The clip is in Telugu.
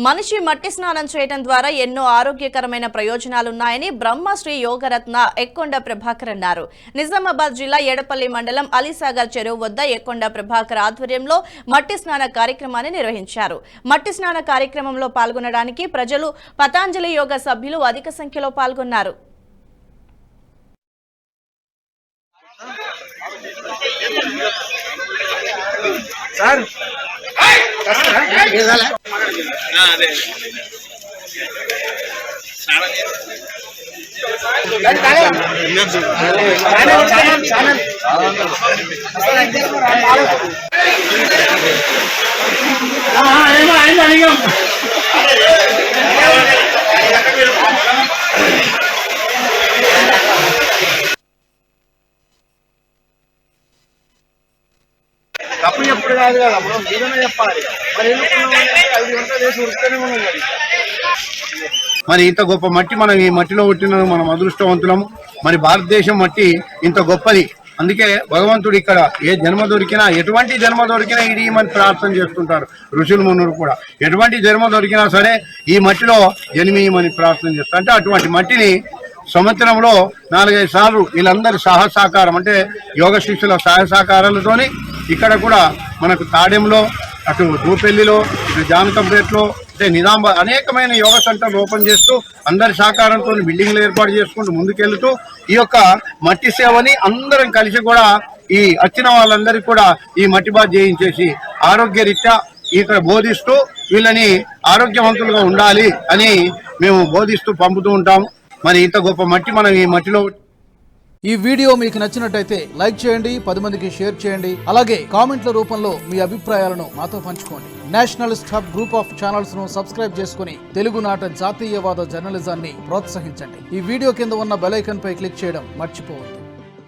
మనిషి మట్టి స్నానం చేయడం ద్వారా ఎన్నో ఆరోగ్యకరమైన ప్రయోజనాలున్నాయని బ్రహ్మశ్రీ యోగరత్న ఎక్కొండ ప్రభాకర్ అన్నారు. నిజామాబాద్ జిల్లా ఎడపల్లి మండలం అలీసాగర్ చెరువు వద్ద ఎక్కొండ ప్రభాకర్ ఆధ్వర్యంలో మట్టి స్నాన కార్యక్రమాన్ని నిర్వహించారు. మట్టి స్నాన కార్యక్రమంలో పాల్గొనడానికి ప్రజలు పతాంజలి యోగ సభ్యులు అధిక సంఖ్యలో పాల్గొన్నారు. తప్పు ఎప్పుడు కాదు కదా, మనం ఏదైనా చెప్పాలి. మరి 5 గంటలు చేసి ఉరుకుతూనే ఉన్నాం. మరి ఇంత గొప్ప మట్టి మనం ఈ మట్టిలో పుట్టిన మనం అదృష్టవంతులము. మరి భారతదేశం మట్టి ఇంత గొప్పది. అందుకే భగవంతుడు ఇక్కడ ఏ జన్మ దొరికినా, ఎటువంటి జన్మ దొరికినా ఇడియమని ప్రార్థన చేస్తుంటారు ఋషులు మునులు కూడా. ఎటువంటి జన్మ దొరికినా సరే ఈ మట్టిలో జన్మీయమని ప్రార్థన చేస్తారు. అంటే అటువంటి మట్టిని సంవత్సరంలో 4-5 సార్లు వీళ్ళందరి సహసహకారం, అంటే యోగ శిష్యుల సహసహకారాలతోని ఇక్కడ కూడా మనకు తాడెంలో, అటు దూపెల్లిలో, ఇటు జానకంపేటలో, అంటే నిజామాబాద్ అనేకమైన యోగ సెంటర్లు ఓపెన్ చేస్తూ అందరి సహకారంతో బిల్డింగ్లు ఏర్పాటు చేసుకుంటూ ముందుకెళ్తూ ఈ యొక్క మట్టి సేవని అందరం కలిసి కూడా ఈ వచ్చిన వాళ్ళందరికీ కూడా ఈ మట్టి బాధ చేయించేసి ఆరోగ్యరీత్యా ఇక్కడ బోధిస్తూ వీళ్ళని ఆరోగ్యవంతులుగా ఉండాలి అని మేము బోధిస్తూ పంపుతూ ఉంటాము. మరి ఇంత గొప్ప మట్టి మనం ఈ మట్టిలో. ఈ వీడియో మీకు నచ్చినట్టయితే లైక్ చేయండి, 10 మందికి షేర్ చేయండి. అలాగే కామెంట్ల రూపంలో మీ అభిప్రాయాలను మాతో పంచుకోండి. Nationalist hub group of channels ను సబ్స్క్రైబ్ చేసుకుని తెలుగునాట జాతీయవాద జర్నలిజాన్ని ప్రోత్సహించండి. ఈ వీడియో కింద ఉన్న బెల్ ఐకాన్ పై క్లిక్ చేయడం మర్చిపోవద్దు.